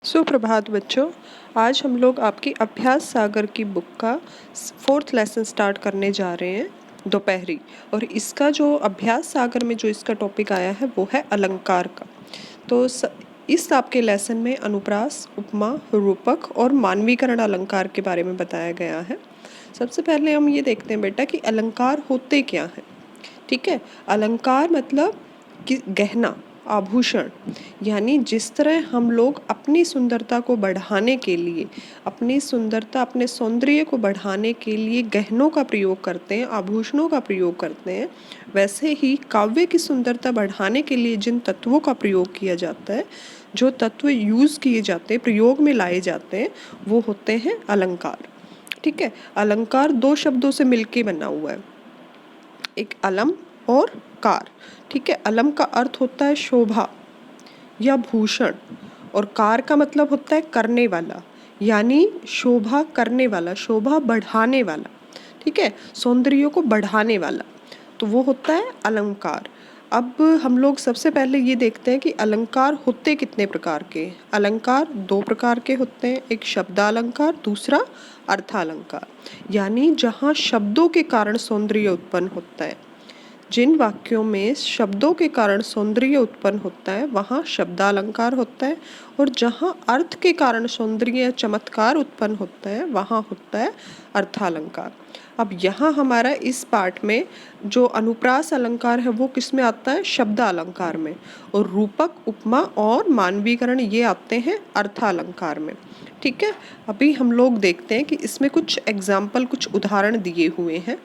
सुप्रभात बच्चों। आज हम लोग आपकी अभ्यास सागर की बुक का 4th लेसन स्टार्ट करने जा रहे हैं दोपहरी। और इसका जो अभ्यास सागर में जो इसका टॉपिक आया है वो है अलंकार का। तो इस आपके लेसन में अनुप्रास, उपमा, रूपक और मानवीकरण अलंकार के बारे में बताया गया है। सबसे पहले हम ये देखते हैं बेटा कि अलंकार होते क्या हैं। ठीक है, अलंकार मतलब कि गहना, आभूषण, यानी जिस तरह हम लोग अपनी सुंदरता को बढ़ाने के लिए, अपनी सुंदरता, अपने सौंदर्य को बढ़ाने के लिए गहनों का प्रयोग करते हैं, आभूषणों का प्रयोग करते हैं, वैसे ही काव्य की सुंदरता बढ़ाने के लिए जिन तत्वों का प्रयोग किया जाता है, जो तत्व यूज़ किए जाते हैं, प्रयोग में लाए जाते हैं, वो होते हैं अलंकार। ठीक है, अलंकार दो शब्दों से मिलके बना हुआ है, एक अलम और कार। ठीक है, अलम का अर्थ होता है शोभा या भूषण, और कार का मतलब होता है करने वाला, यानी शोभा करने वाला, शोभा बढ़ाने वाला। ठीक है, सौंदर्य को बढ़ाने वाला, तो वो होता है अलंकार। अब हम लोग सबसे पहले ये देखते हैं कि अलंकार होते कितने प्रकार के। अलंकार दो प्रकार के होते हैं, एक शब्दालंकार, दूसरा अर्थालंकार। यानी जहाँ शब्दों के कारण सौंदर्य उत्पन्न होता है, जिन वाक्यों में शब्दों के कारण सौंदर्य उत्पन्न होता है वहाँ शब्दालंकार होता है, और जहाँ अर्थ के कारण सौंदर्य या चमत्कार उत्पन्न होता है वहाँ होता है अर्थालंकार। अब यहाँ हमारा इस पार्ट में जो अनुप्रास अलंकार है वो किस में आता है? शब्दालंकार में, और रूपक, उपमा और मानवीकरण ये आते हैं अर्थालंकार में। ठीक है, अभी हम लोग देखते हैं कि इसमें कुछ एग्जाम्पल, कुछ उदाहरण दिए हुए हैं।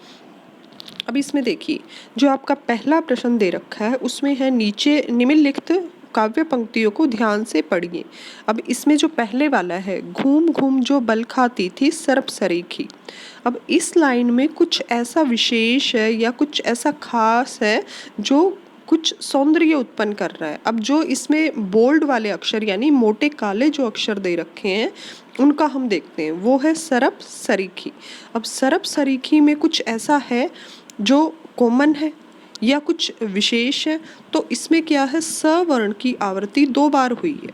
अब इसमें देखिए, जो आपका पहला प्रश्न दे रखा है उसमें है नीचे निम्नलिखित काव्य पंक्तियों को ध्यान से पढ़िए। अब इसमें जो पहले वाला है, घूम घूम जो बल खाती थी सर्प सरीखी। अब इस लाइन में कुछ ऐसा विशेष है या कुछ ऐसा खास है जो कुछ सौंदर्य उत्पन्न कर रहा है। अब जो इसमें बोल्ड वाले अक्षर यानी मोटे काले जो अक्षर दे रखे हैं उनका हम देखते हैं, वो है सरप सरीखी। अब सरप सरीखी में कुछ ऐसा है जो कॉमन है या कुछ विशेष है, तो इसमें क्या है, स वर्ण की आवृत्ति 2 बार हुई है।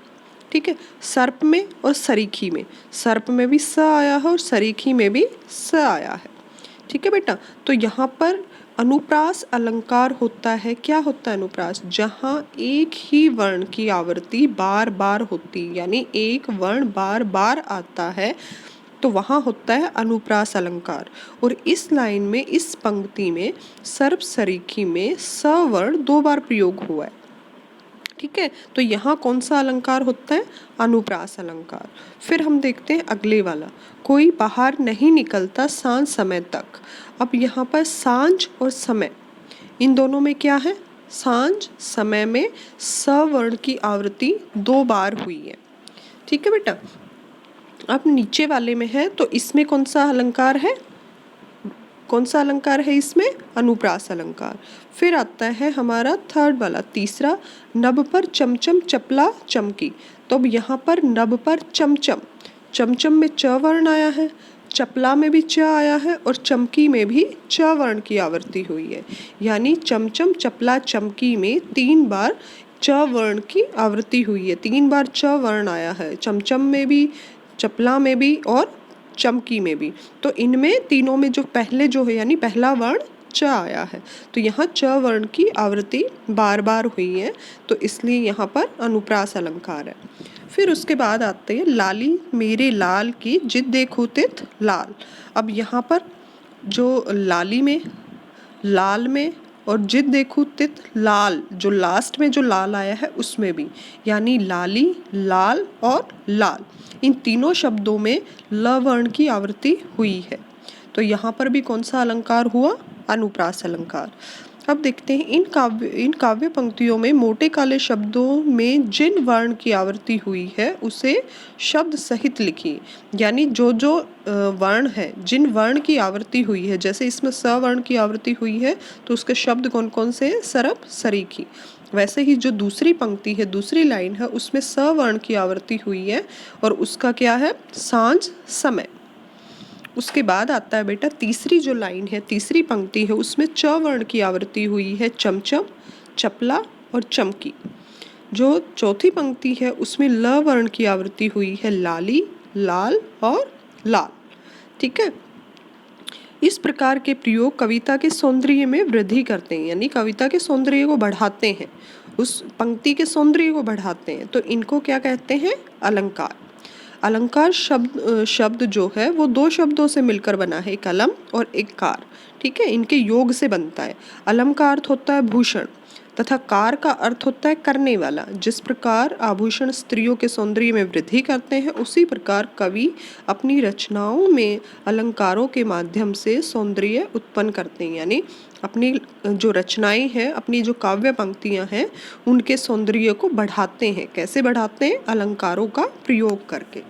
ठीक है, सर्प में और सरीखी में, सर्प में भी स आया है और सरीखी में भी स आया है। ठीक है बेटा, तो यहाँ पर अनुप्रास अलंकार होता है, क्या होता है अनुप्रास? जहाँ एक ही वर्ण की आवृत्ति बार बार होती, यानी एक वर्ण बार बार आता है, तो वहाँ होता है अनुप्रास अलंकार। और इस लाइन में, इस पंक्ति में सर्प सरीखी में स वर्ण 2 बार प्रयोग हुआ है। ठीक है, तो यहाँ कौन सा अलंकार होता है? अनुप्रास अलंकार। फिर हम देखते हैं अगले वाला, कोई बाहर नहीं निकलता सांझ समय तक। अब यहाँ पर सांझ और समय, इन दोनों में क्या है? सांझ समय में स वर्ण की आवृत्ति 2 बार हुई है। ठीक है बेटा, अब नीचे वाले में है, तो इसमें कौन सा अलंकार है? कौन सा अलंकार है इसमें? अनुप्रास अलंकार। फिर आता है हमारा थर्ड वाला, तीसरा, नभ पर चमचम चपला चमकी। तो अब यहाँ पर नभ पर चमचम, चमचम में च वर्ण आया है, चपला में भी च आया है, और चमकी में भी च वर्ण की आवृत्ति हुई है। यानी चमचम चपला चमकी में 3 बार च वर्ण की आवृत्ति हुई है, 3 बार च वर्ण आया है, चमचम में भी, चपला में भी और चमकी में भी। तो इनमें तीनों में जो पहले जो है यानी पहला वर्ण च आया है, तो यहाँ च वर्ण की आवृत्ति बार बार हुई है, तो इसलिए यहाँ पर अनुप्रास अलंकार है। फिर उसके बाद आते हैं लाली मेरे लाल की जिद देखो तित लाल। अब यहाँ पर जो लाली में, लाल में और जिद देखो तित लाल, जो लास्ट में जो लाल आया है उसमें भी, यानी लाली, लाल और लाल, इन तीनों शब्दों में ल वर्ण की आवृत्ति हुई है। तो यहाँ पर भी कौन सा अलंकार हुआ? अनुप्रास अलंकार। अब देखते हैं इन काव्य पंक्तियों में मोटे काले शब्दों में जिन वर्ण की आवृत्ति हुई है उसे शब्द सहित लिखिए। यानी जो जो वर्ण है, जिन वर्ण की आवृत्ति हुई है, जैसे इसमें स वर्ण की आवृत्ति हुई है तो उसके शब्द कौन कौन से हैं? सरप सरीखी। वैसे ही जो दूसरी पंक्ति है, दूसरी लाइन है, उसमें स वर्ण की आवृत्ति हुई है और उसका क्या है? सांझ समय। उसके बाद आता है बेटा तीसरी जो लाइन है, तीसरी पंक्ति है, उसमें च वर्ण की आवृत्ति हुई है, चमचम, चपला और चमकी। जो चौथी पंक्ति है उसमें ल वर्ण की आवृत्ति हुई है लाली, लाल और लाल। ठीक है, इस प्रकार के प्रयोग कविता के सौंदर्य में वृद्धि करते हैं, यानी कविता के सौंदर्य को बढ़ाते हैं, उस पंक्ति के सौंदर्य को बढ़ाते हैं। तो इनको क्या कहते हैं? अलंकार। अलंकार शब्द जो है वो दो शब्दों से मिलकर बना है, एक अलम और एक कार। ठीक है, इनके योग से बनता है। अलम का अर्थ होता है भूषण तथा कार का अर्थ होता है करने वाला। जिस प्रकार आभूषण स्त्रियों के सौंदर्य में वृद्धि करते हैं, उसी प्रकार कवि अपनी रचनाओं में अलंकारों के माध्यम से सौंदर्य उत्पन्न करते हैं, यानी अपनी जो रचनाएं हैं, अपनी जो काव्य पंक्तियां हैं, उनके सौंदर्य को बढ़ाते हैं। कैसे बढ़ाते हैं? अलंकारों का प्रयोग करके।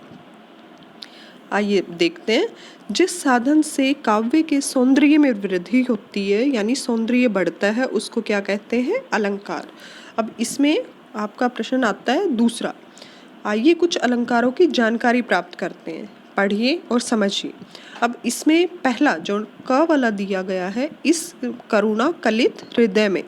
आइए देखते हैं, जिस साधन से काव्य के सौंदर्य में वृद्धि होती है, यानी सौंदर्य बढ़ता है, उसको क्या कहते हैं? अलंकार। अब इसमें आपका प्रश्न आता है दूसरा। आइए कुछ अलंकारों की जानकारी प्राप्त करते हैं, पढ़िए और समझिए। अब इसमें पहला जो क वाला दिया गया है, इस करुणा कलित हृदय में,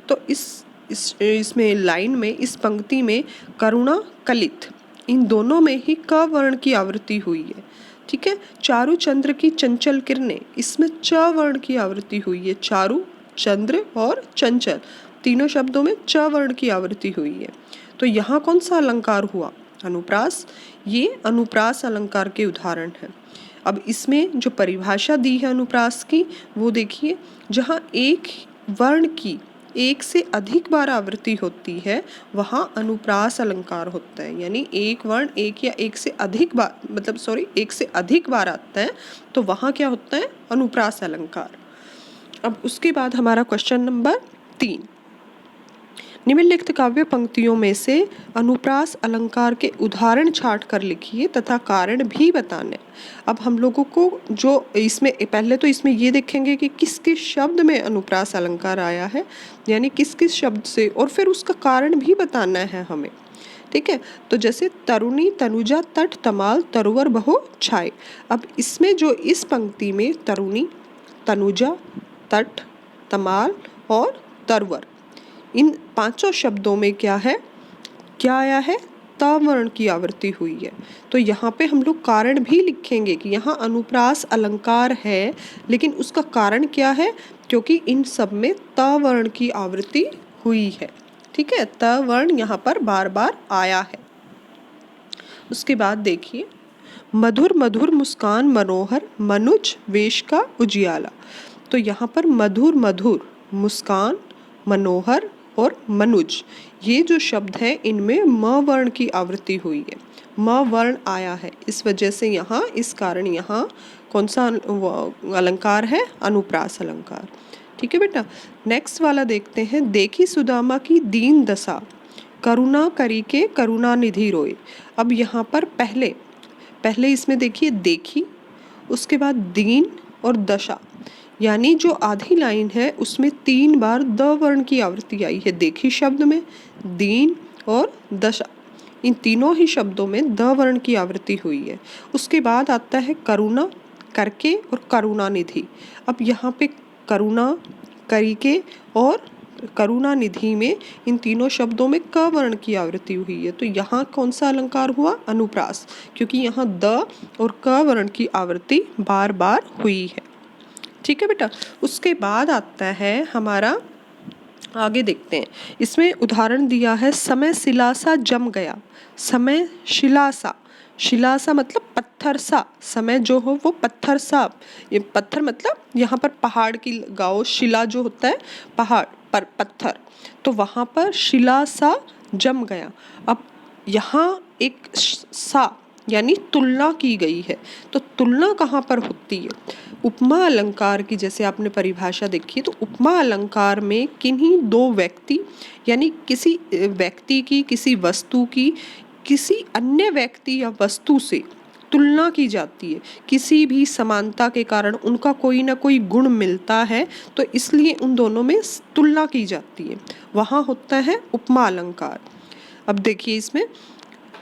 तो इसमें लाइन में, इस पंक्ति में करुणा कलित, इन दोनों में ही क वर्ण की आवृत्ति हुई है। ठीक है, चारु चंद्र की चंचल किरणें, इसमें च वर्ण की आवृत्ति हुई है। चारु, चंद्र और चंचल, तीनों शब्दों में च वर्ण की आवृत्ति हुई है। तो यहाँ कौन सा अलंकार हुआ? अनुप्रास। ये अनुप्रास अलंकार के उदाहरण हैं। अब इसमें जो परिभाषा दी है अनुप्रास की, वो देखिए, जहाँ एक वर्ण की एक से अधिक बार आवृत्ति होती है, वहाँ अनुप्रास अलंकार होता है। यानी एक वर्ण एक या एक से अधिक बार, एक से अधिक बार आता है, तो वहाँ क्या होता है? अनुप्रास अलंकार। अब उसके बाद हमारा क्वेश्चन नंबर 3, निम्नलिखित काव्य पंक्तियों में से अनुप्रास अलंकार के उदाहरण छांट कर लिखिए तथा कारण भी बताने। अब हम लोगों को जो इसमें पहले तो इसमें ये देखेंगे कि किस किस शब्द में अनुप्रास अलंकार आया है, यानी किस किस शब्द से, और फिर उसका कारण भी बताना है हमें। ठीक है, तो जैसे तरुणी, तनुजा, तट, तमाल, तरुवर, बहु, छाए। अब इसमें जो इस पंक्ति में तरुणी, तनुजा, तट, तमाल और तरुवर, इन पांचों शब्दों में क्या है, क्या आया है? त वर्ण की आवृत्ति हुई है। तो यहाँ पे हम लोग कारण भी लिखेंगे कि यहाँ अनुप्रास अलंकार है, लेकिन उसका कारण क्या है? क्योंकि इन सब में त वर्ण की आवृत्ति हुई है। ठीक है, त वर्ण यहाँ पर बार बार आया है। उसके बाद देखिए, मधुर मधुर मुस्कान मनोहर, मनुज वेश का उजियाला। तो यहाँ पर मधुर मधुर, मुस्कान, मनोहर और मनुज, ये जो शब्द है, इनमें म वर्ण की आवृत्ति हुई है, म वर्ण आया है। इस वजह से यहाँ, इस कारण यहाँ कौन सा अलंकार है? अनुप्रास अलंकार। ठीक है बेटा, नेक्स्ट वाला देखते हैं। देखी सुदामा की दीन दशा, करुणा करी के करुणा निधि रोए। अब यहाँ पर पहले इसमें देखिए देखी, उसके बाद दीन और दशा, यानी जो आधी लाइन है उसमें 3 बार द वर्ण की आवृत्ति आई है। देखी शब्द में, दीन और दशा, इन तीनों ही शब्दों में द वर्ण की आवृत्ति हुई है। उसके बाद आता है करुणा करके और करुणा निधि। अब यहाँ पे करुणा, करिके और करुणा निधि में, इन तीनों शब्दों में क वर्ण की आवृत्ति हुई है। तो यहाँ कौन सा अलंकार हुआ? अनुप्रास, क्योंकि यहाँ द और क वर्ण की आवृत्ति बार बार हुई है। ठीक है बेटा, उसके बाद आता है हमारा, आगे देखते हैं। इसमें उदाहरण दिया है, समय शिलासा जम गया। समय शिलासा, शिलासा मतलब पत्थर सा, समय जो हो वो पत्थर सा, ये पत्थर मतलब यहाँ पर पहाड़ की गाओ, शिला जो होता है पहाड़ पर पत्थर, तो वहाँ पर शिलासा जम गया। अब यहाँ एक सा यानी तुलना की गई है, तो तुलना कहाँ पर होती है? उपमा अलंकार की, जैसे आपने परिभाषा देखी, तो उपमा अलंकार में किन्हीं दो व्यक्ति, यानी किसी व्यक्ति की, किसी वस्तु की, किसी अन्य व्यक्ति या वस्तु से तुलना की जाती है। किसी भी समानता के कारण उनका कोई ना कोई गुण मिलता है, तो इसलिए उन दोनों में तुलना की जाती है, वहाँ होता है उपमा अलंकार। अब देखिए इसमें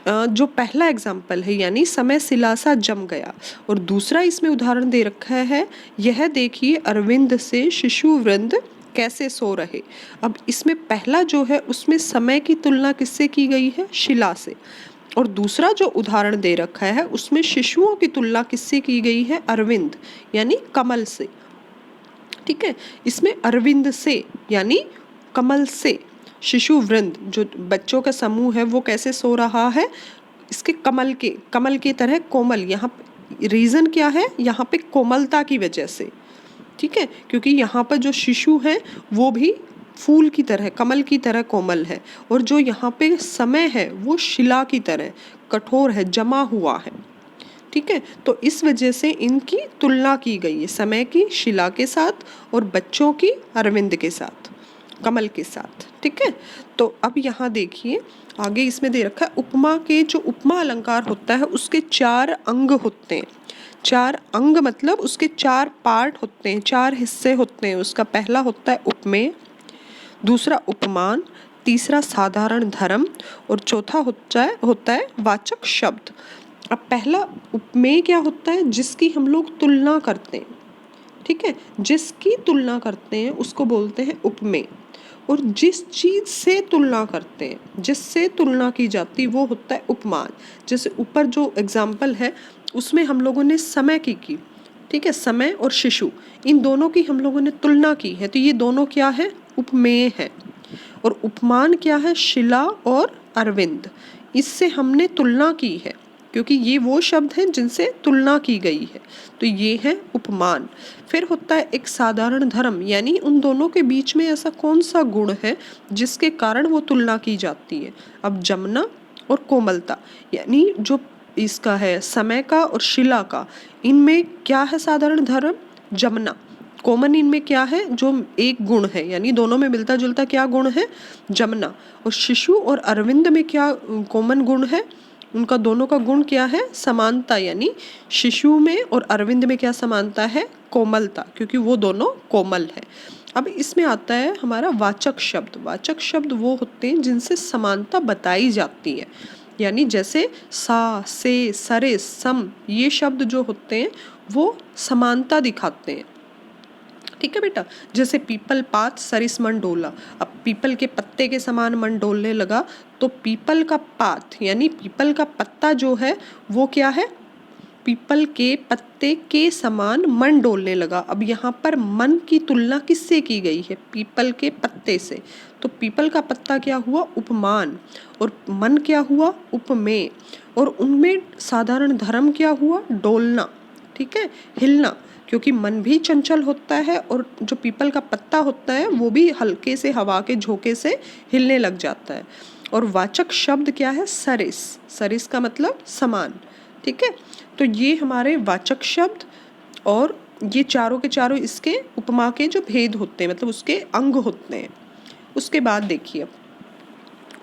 जो पहला एग्जाम्पल है, यानी समय शिलासा जम गया, और दूसरा इसमें उदाहरण दे रखा है, यह देखिए अरविंद से शिशु वृंद कैसे सो रहे। अब इसमें पहला जो है उसमें समय की तुलना किससे की गई है, शिला से। और दूसरा जो उदाहरण दे रखा है उसमें शिशुओं की तुलना किससे की गई है, अरविंद यानी कमल से। ठीक है, इसमें अरविंद से यानी कमल से, शिशु वृंद जो बच्चों का समूह है वो कैसे सो रहा है, इसके कमल की तरह कोमल। यहाँ रीजन क्या है, यहाँ पे कोमलता की वजह से। ठीक है, क्योंकि यहाँ पर जो शिशु है वो भी फूल की तरह, कमल की तरह कोमल है, और जो यहाँ पे समय है वो शिला की तरह कठोर है, जमा हुआ है। ठीक है, तो इस वजह से इनकी तुलना की गई है, समय की शिला के साथ और बच्चों की अरविंद के साथ, कमल के साथ। ठीक है, तो अब यहाँ देखिए आगे इसमें दे रखा है उपमा के, जो उपमा अलंकार होता है उसके 4 अंग होते हैं। 4 अंग मतलब उसके 4 पार्ट होते हैं, 4 हिस्से होते हैं। उसका पहला होता है उपमेय, दूसरा उपमान, तीसरा साधारण धर्म और चौथा होता है वाचक शब्द। अब पहला उपमेय क्या होता है, जिसकी हम लोग तुलना करते हैं। ठीक है, जिसकी तुलना करते हैं उसको बोलते हैं उपमेय। और जिस चीज से तुलना करते हैं, जिससे तुलना की जाती वो होता है उपमान। जैसे ऊपर जो एग्जाम्पल है उसमें हम लोगों ने समय की। ठीक है, समय और शिशु इन दोनों की हम लोगों ने तुलना की है, तो ये दोनों क्या है, उपमेय है। और उपमान क्या है, शिला और अरविंद, इससे हमने तुलना की है, क्योंकि ये वो शब्द हैं जिनसे तुलना की गई है, तो ये है उपमान। फिर होता है एक साधारण धर्म, यानी उन दोनों के बीच में ऐसा कौन सा गुण है जिसके कारण वो तुलना की जाती है। अब जमुना और कोमलता, यानी जो इसका है समय का और शिला का, इनमें क्या है साधारण धर्म, जमुना। कॉमन इनमें क्या है, जो एक गुण है, यानी दोनों में मिलता जुलता क्या गुण है, जमुना। और शिशु और अरविंद में क्या कॉमन गुण है, उनका दोनों का गुण क्या है, समानता, यानी शिशु में और अरविंद में क्या समानता है, कोमलता, क्योंकि वो दोनों कोमल है। अब इसमें आता है हमारा वाचक शब्द। वाचक शब्द वो होते हैं जिनसे समानता बताई जाती है, यानी जैसे सा, से, सरे, सम, ये शब्द जो होते हैं वो समानता दिखाते हैं। ठीक है बेटा, जैसे पीपल पात सरिस मन डोला। अब पीपल के पत्ते के समान मन डोलने लगा, तो पीपल का पात यानी पीपल का पत्ता जो है वो क्या है, पीपल के पत्ते के समान मन डोलने लगा। अब यहाँ पर मन की तुलना किससे की गई है, पीपल के पत्ते से, तो पीपल का पत्ता क्या हुआ, उपमान, और मन क्या हुआ, उपमेय। और उनमें साधारण धर्म क्या हुआ, डोलना। ठीक है, हिलना, क्योंकि मन भी चंचल होता है और जो पीपल का पत्ता होता है वो भी हल्के से हवा के झोंके से हिलने लग जाता है। और वाचक शब्द क्या है, सरिस। सरिस का मतलब समान। ठीक है, तो ये हमारे वाचक शब्द, और ये चारों के चारों इसके उपमा के जो भेद होते हैं, मतलब उसके अंग होते हैं। उसके बाद देखिए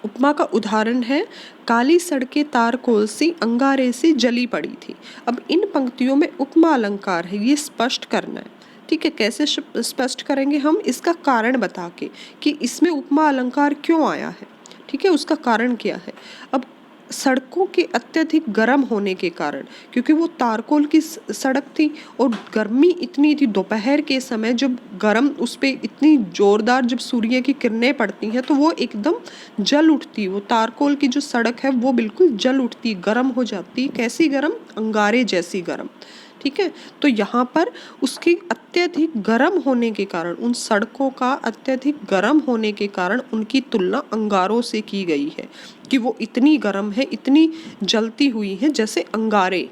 उपमा का उदाहरण है, काली सड़कें तारकोल सी अंगारे से जली पड़ी थी। अब इन पंक्तियों में उपमा अलंकार है, ये स्पष्ट करना है। ठीक है, कैसे स्पष्ट करेंगे हम, इसका कारण बता के कि इसमें उपमा अलंकार क्यों आया है। ठीक है, उसका कारण क्या है। अब सड़कों के अत्यधिक गर्म होने के कारण, क्योंकि वो तारकोल की सड़क थी और गर्मी इतनी थी, दोपहर के समय जब गर्म उस पर इतनी जोरदार जब सूर्य की किरणें पड़ती हैं तो वो एकदम जल उठती, वो तारकोल की जो सड़क है वो बिल्कुल जल उठती, गर्म हो जाती। कैसी गर्म, अंगारे जैसी गर्म। ठीक है, तो यहाँ पर उसके अत्यधिक गर्म होने के कारण, उन सड़कों का अत्यधिक गर्म होने के कारण उनकी तुलना अंगारों से की गई है, कि वो इतनी गर्म है, इतनी जलती हुई है जैसे अंगारे।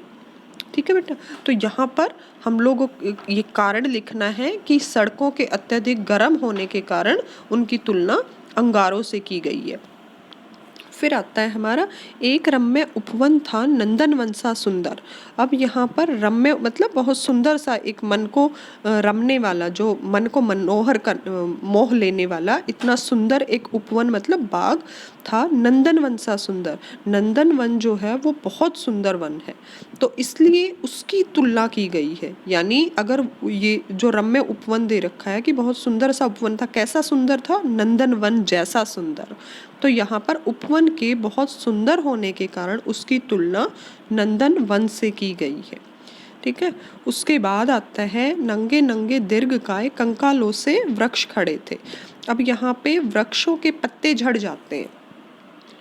ठीक है बेटा, तो यहाँ पर हम लोगों को ये कारण लिखना है कि सड़कों के अत्यधिक गर्म होने के कारण उनकी तुलना अंगारों से की गई है। फिर आता है हमारा, एक रम्य उपवन था नंदनवन सा सुंदर। अब यहाँ पर रम्य मतलब बहुत सुंदर सा, एक मन को रमने वाला, जो मन को मनोहर कर मोह लेने वाला इतना सुंदर एक उपवन मतलब बाग था, नंदनवन सा सुंदर। नंदनवन जो है वो बहुत सुंदर वन है, तो इसलिए उसकी तुलना की गई है। यानी अगर ये जो रम्य उपवन दे रखा है कि बहुत सुंदर सा उपवन था, कैसा सुंदर था, नंदनवन जैसा सुंदर, तो यहाँ पर उपवन के बहुत सुंदर होने के कारण उसकी तुलना नंदन वन से की गई है। ठीक है। उसके बाद आता है नंगे नंगे दीर्घकाय कंकालों से वृक्ष खड़े थे। अब यहाँ पे वृक्षों के पत्ते झड़ जाते हैं,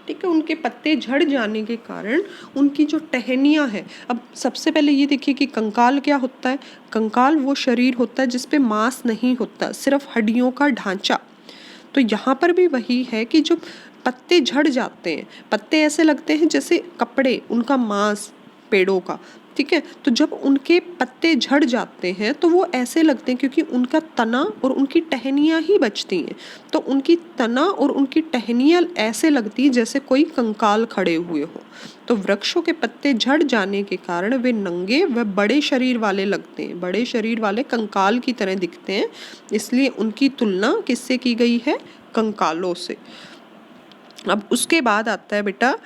ठीक है। उनके पत्ते झड़ जाने के कारण उनकी जो टहनियाँ है, अब सबसे पहले ये देखिए कि कंकाल क्या होता है। कंकाल वो शरीर होता है जिसपे मांस नहीं होता, सिर्फ हड्डियों का ढांचा। तो यहाँ पर भी वही है कि जो पत्ते झड़ जाते हैं, पत्ते ऐसे लगते हैं जैसे कपड़े, उनका मांस पेड़ों का, ठीक है। तो जब उनके पत्ते झड़ जाते हैं तो वो ऐसे लगते हैं, क्योंकि उनका तना और उनकी टहनियाँ ही बचती हैं, तो उनकी तना और उनकी टहनियाँ ऐसे लगती हैं जैसे कोई कंकाल खड़े हुए हो। तो वृक्षों के पत्ते झड़ जाने के कारण वे नंगे व बड़े शरीर वाले लगते हैं, बड़े शरीर वाले कंकाल की तरह दिखते हैं, इसलिए उनकी तुलना किससे की गई है, कंकालों से। अब उसके बाद आता है बेटा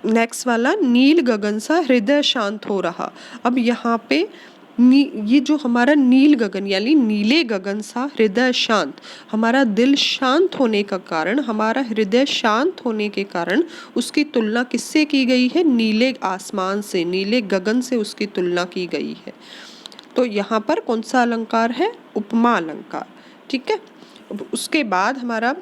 नेक्स्ट वाला, नील गगन सा हृदय शांत हो रहा। अब यहाँ पे ये जो हमारा नील गगन यानी नीले गगन सा हृदय शांत, हमारा दिल शांत होने का कारण, हमारा हृदय शांत होने के कारण उसकी तुलना किससे की गई है, नीले आसमान से, नीले गगन से उसकी तुलना की गई है। तो यहाँ पर कौन सा अलंकार है, उपमा अलंकार, ठीक है। अब उसके बाद हमारा